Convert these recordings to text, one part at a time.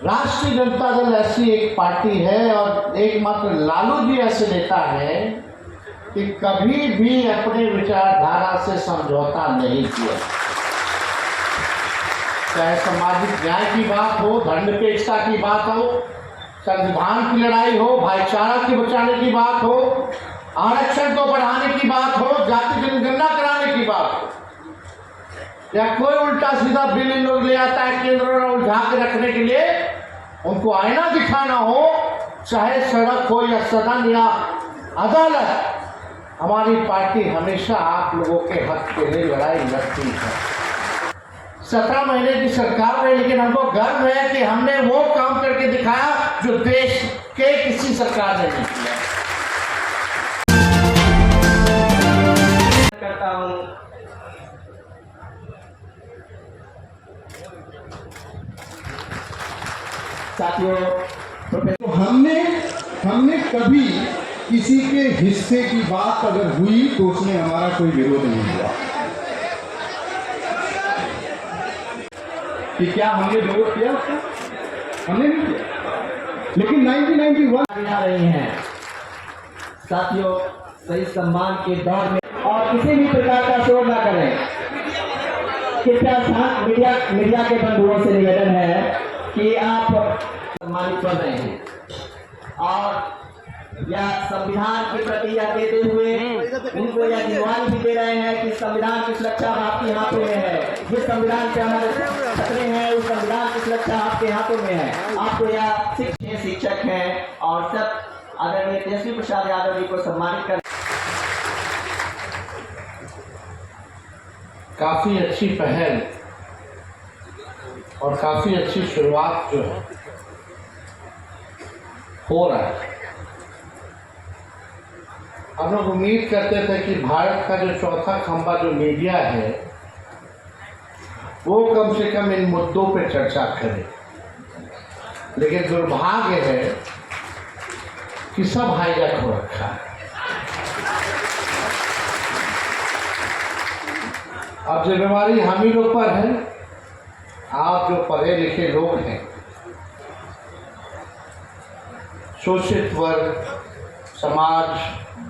राष्ट्रीय जनता दल ऐसी एक पार्टी है और एकमात्र लालू जी ऐसे नेता है कि कभी भी अपने विचारधारा से समझौता नहीं किया। चाहे सामाजिक न्याय की बात हो, धर्मनिरपेक्षता की बात हो, संविधान की लड़ाई हो, भाईचारा के बचाने की बात हो, आरक्षण को बढ़ाने की बात हो, जाति जनगणना कराने की बात हो, या कोई उल्टा सीधा बिल इन लोग ले आता है केंद्र में उलझा के रखने के लिए, उनको आईना दिखाना हो, चाहे सड़क हो या सदन या अदालत, हमारी पार्टी हमेशा आप लोगों के हक के लिए लड़ाई लड़ती है। 17 महीने की सरकार में, लेकिन हमको गर्व है कि हमने वो काम करके दिखाया जो देश के किसी सरकार ने नहीं किया। करता हूं साथियों, तो हमने कभी किसी के हिस्से की बात अगर हुई तो उसमें हमारा कोई विरोध नहीं हुआ कि क्या हमने विरोध किया, हमने नहीं किया। लेकिन 1991 आ रही हैं साथियों, सही सम्मान के दौर में और किसी भी प्रकार का शोर ना करें। कृपया मीडिया के बंधुओं से निवेदन है कि आप सम्मानित कर रहे हैं और या संविधान की प्रतिज्ञा देते हुए उनको यह जिम्मेदारी भी दे रहे हैं कि संविधान की सुरक्षा आपके हाथों में है। जिस संविधान से हमारे खतरे हैं उस संविधान की सुरक्षा आपके हाथों में है। आपको यह शिक्षक हैं और सब आदरणीय तेजस्वी प्रसाद यादव जी को सम्मानित कर। काफी अच्छी पहल और काफी अच्छी शुरुआत जो है हो रहा है। हम लोग उम्मीद करते थे कि भारत का जो चौथा खंभा जो मीडिया है वो कम से कम इन मुद्दों पे चर्चा करे, लेकिन दुर्भाग्य है कि सब हाईजैक हो रखा है। अब जिम्मेवारी हम ही लोग पर है। आप जो पढ़े लिखे लोग हैं, शोषित वर्ग, समाज,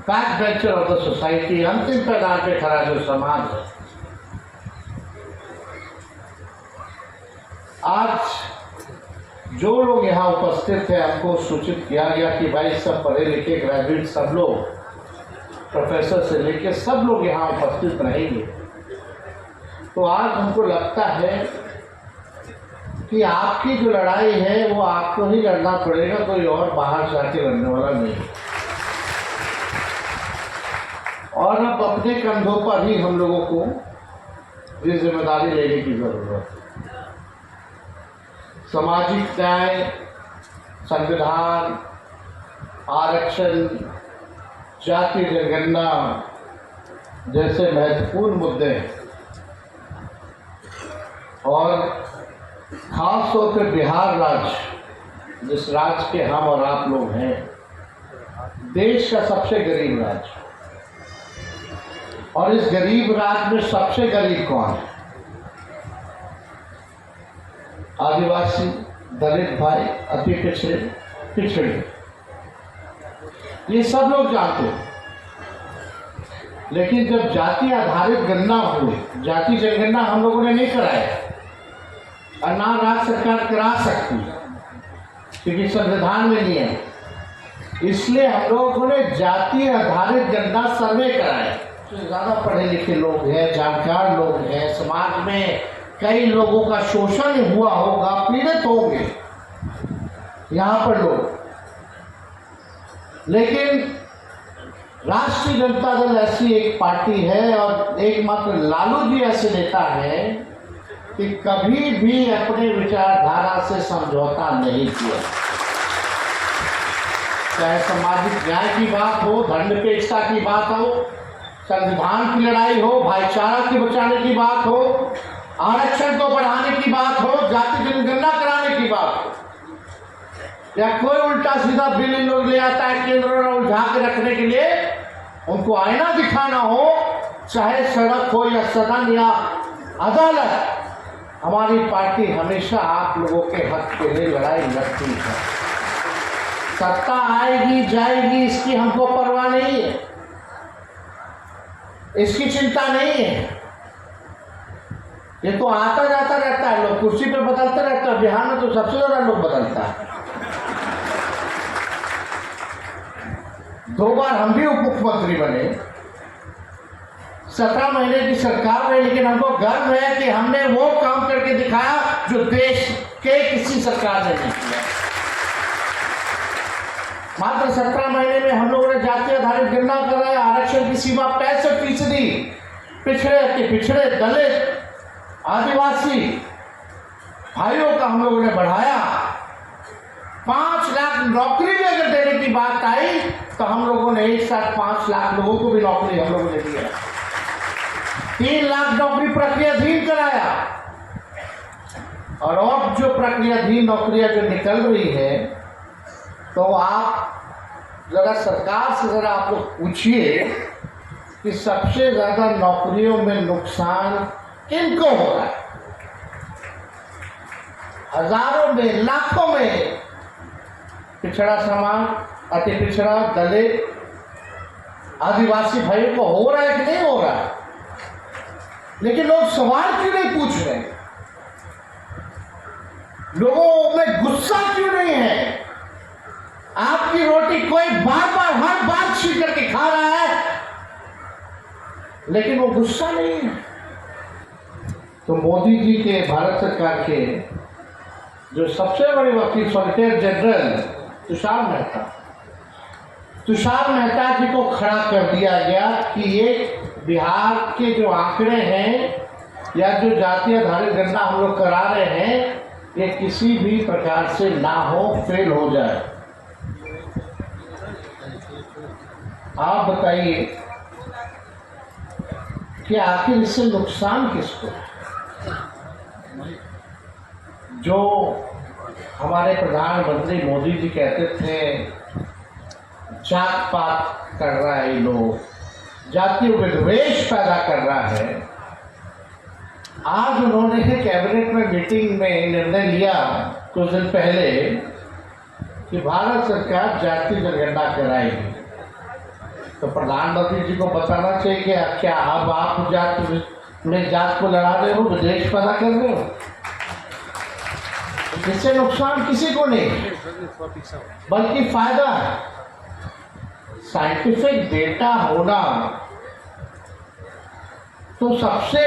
back bencher of the society, अंतिम पैदान पे खड़ा जो समाज है, आज जो लोग यहाँ उपस्थित थे हमको सूचित किया गया कि भाई सब पढ़े लिखे ग्रेजुएट, सब लोग प्रोफेसर से लेके सब लोग यहाँ उपस्थित रहेंगे। तो आज हमको लगता है कि आपकी जो लड़ाई है वो आपको ही लड़ना पड़ेगा, कोई और बाहर से आके लड़ने वाला नहीं। और अब अपने कंधों पर ही हम लोगों को ये जिम्मेदारी लेने की जरूरत है। सामाजिक न्याय, संविधान, आरक्षण, जाति जनगणना जैसे महत्वपूर्ण मुद्दे हैं और खास तौर पर बिहार राज्य, जिस राज्य के हम और आप लोग हैं, देश का सबसे गरीब राज्य, और इस गरीब राज्य में सबसे गरीब कौन है? आदिवासी, दलित भाई, अति पिछड़े, ये सब लोग जानते हैं। लेकिन जब जाति आधारित गणना हुई, जाति जनगणना हम लोगों ने नहीं कराया और ना राज्य सरकार करा सकती क्योंकि संविधान में नहीं है, इसलिए हम लोगों ने जाति आधारित गणना सर्वे कराया। तो ज़्यादा पढ़े लिखे लोग हैं, जानकार लोग हैं, समाज में कई लोगों का शोषण हुआ होगा, पीड़ित होंगे यहाँ पर लोग, लेकिन राष्ट्रीय जनता दल ऐसी एक पार्टी है और एकमात्र लालू जी ऐसे नेता है कि कभी भी अपने विचारधारा से समझौता नहीं किया। चाहे सामाजिक न्याय की बात हो, धर्मनिरपेक्षता की बात हो, संविधान की लड़ाई हो, भाईचारा के बचाने की बात हो, आरक्षण को बढ़ाने की बात हो, जाति जनगणना कराने की बात हो, या कोई उल्टा सीधा बिल इन लोग ले आता है केंद्र में उलझा के रखने के लिए, उनको आईना दिखाना हो, चाहे सड़क हो या सदन या अदालत, हमारी पार्टी हमेशा आप लोगों के हक के लिए लड़ाई लड़ती है। सत्ता आएगी जाएगी इसकी हमको परवाह नहीं है, इसकी चिंता नहीं है। ये तो आता जाता रहता है, लोग कुर्सी पे बदलते रहते हैं। बिहार में तो सबसे ज्यादा लोग बदलता है। 2 बार हम भी उप मुख्यमंत्री बने, 17 महीने की सरकार में, लेकिन हमको गर्व है कि हमने वो काम करके दिखाया जो देश के किसी सरकार ने नहीं किया। मात्र 17 महीने में हम लोगों ने जाति आधारित गणना कराया, आरक्षण की सीमा 65%, पिछड़े के पिछड़े, दलित, आदिवासी भाइयों का हम लोगों ने बढ़ाया। 5 लाख नौकरी भी अगर देने की बात आई तो हम लोगों ने एक साथ 5 लाख लोगों को भी नौकरी हम लोगों ने दिया। 3 लाख नौकरी प्रक्रियाधीन कराया। और अब जो प्रक्रियाधीन नौकरियां जो निकल रही है, तो आप जरा सरकार से जरा आप लोग पूछिए कि सबसे ज्यादा नौकरियों में नुकसान किनको हो रहा है। हजारों में, लाखों में पिछड़ा समाज, अति पिछड़ा, दलित, आदिवासी भाइयों को हो रहा है कि नहीं हो रहा है। लेकिन लोग सवाल क्यों नहीं पूछ रहे, लोगों में गुस्सा क्यों नहीं है। आपकी रोटी कोई बार बार हर बार छीन करके खा रहा है, लेकिन वो गुस्सा नहीं है। तो मोदी जी के, भारत सरकार के जो सबसे बड़े वकील सॉलिसिटर जनरल तुषार मेहता जी को खड़ा कर दिया गया कि ये बिहार के जो आंकड़े हैं या जो जाति आधारित गणना हम लोग करा रहे हैं, ये किसी भी प्रकार से ना हो, फेल हो जाए। आप बताइए कि आखिर इससे नुकसान किसको है। जो हमारे प्रधानमंत्री मोदी जी कहते थे जात पात कर रहा है, लोग जातीय विद्वेष पैदा कर रहा है। आज उन्होंने कैबिनेट में मीटिंग में निर्णय लिया कुछ दिन पहले कि भारत सरकार जातीय जनगणना कराएगी। तो प्रधानमंत्री जी को बताना चाहिए कि क्या अब आप जात को लड़ा रहे हो, विद्वेष पैदा कर रहे हो। इससे नुकसान किसी को नहीं, बल्कि फायदा है। साइंटिफिक डेटा होना तो सबसे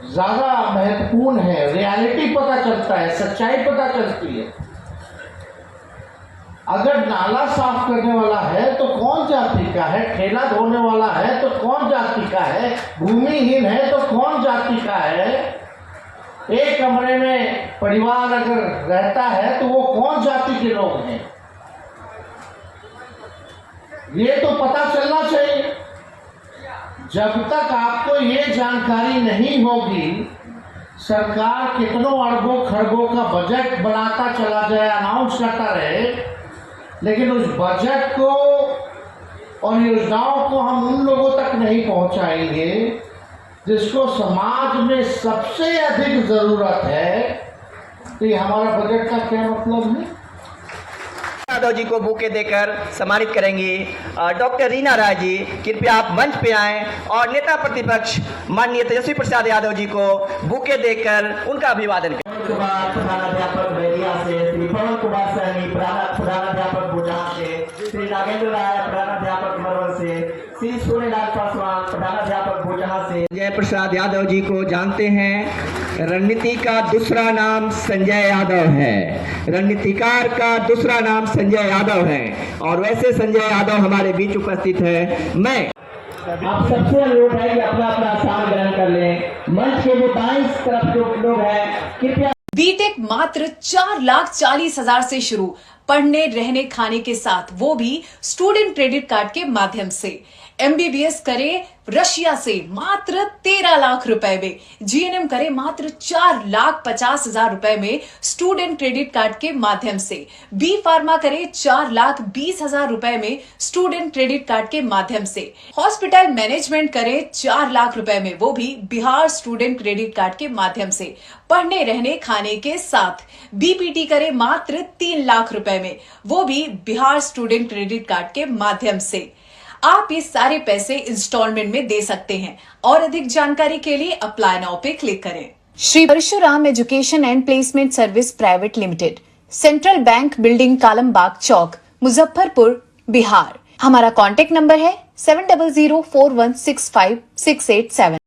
ज्यादा महत्वपूर्ण है। रियलिटी पता चलता है, सच्चाई पता चलती है। अगर नाला साफ करने वाला है तो कौन जाति का है, ठेला धोने वाला है तो कौन जाति का है, भूमिहीन है तो कौन जाति का है, एक कमरे में परिवार अगर रहता है तो वो कौन जाति के लोग हैं, ये तो पता चलना चाहिए। जब तक आपको ये जानकारी नहीं होगी, सरकार कितनों अरबों खरबों का बजट बनाता चला जाए, अनाउंस करता रहे, लेकिन उस बजट को और योजनाओं को हम उन लोगों तक नहीं पहुंचाएंगे जिसको समाज में सबसे अधिक जरूरत है, तो ये हमारा बजट का क्या मतलब है। यादव जी को बुके देकर सम्मानित करेंगी डॉक्टर रीना राय जी। कृपया आप मंच पे आएं और नेता प्रतिपक्ष माननीय तेजस्वी प्रसाद यादव जी को बुके देकर उनका अभिवादन करें। प्रधानाध्यापक बैरिया से, श्री पवन कुमार सैनी प्रधानाध्यापक बुझा से, श्री नागेंद्र राय प्रधानाध्यापक मरवर से, श्री सोनेलाल पासवान प्रधानाध्यापक बुझा से। जय प्रसाद यादव जी को जानते हैं, रणनीति का दूसरा नाम संजय यादव है, रणनीतिकार का दूसरा नाम संजय यादव है, और वैसे संजय यादव हमारे बीच उपस्थित है। मैं आप सबसे अनुरोध है कि अपना अपना स्थान ग्रहण कर लें। मंच के जो दाईं तरफ जो लोग हैं, कृपया। बीटेक मात्र 4,40,000 से शुरू, पढ़ने रहने खाने के साथ, वो भी स्टूडेंट क्रेडिट कार्ड के माध्यम से। MBBS करे रशिया से मात्र 13 लाख रुपए में, GNM करे मात्र 4,50,000 रुपए में स्टूडेंट क्रेडिट कार्ड के माध्यम से, B फार्मा करे 4,20,000 रुपए में स्टूडेंट क्रेडिट कार्ड के माध्यम से, हॉस्पिटल मैनेजमेंट करे 4 लाख रुपए में, वो भी बिहार स्टूडेंट क्रेडिट कार्ड के माध्यम से, पढ़ने रहने खाने के साथ, BPT करे मात्र 3 लाख रुपए में, वो भी बिहार स्टूडेंट क्रेडिट कार्ड के माध्यम से। आप ये सारे पैसे इंस्टॉलमेंट में दे सकते हैं और अधिक जानकारी के लिए अप्लाई नाउ पे क्लिक करें। Shri Parshuram education and placement service private limited, central bank building, Kalambagh Chowk, Muzaffarpur, Bihar. हमारा कॉन्टेक्ट नंबर है 7004165687।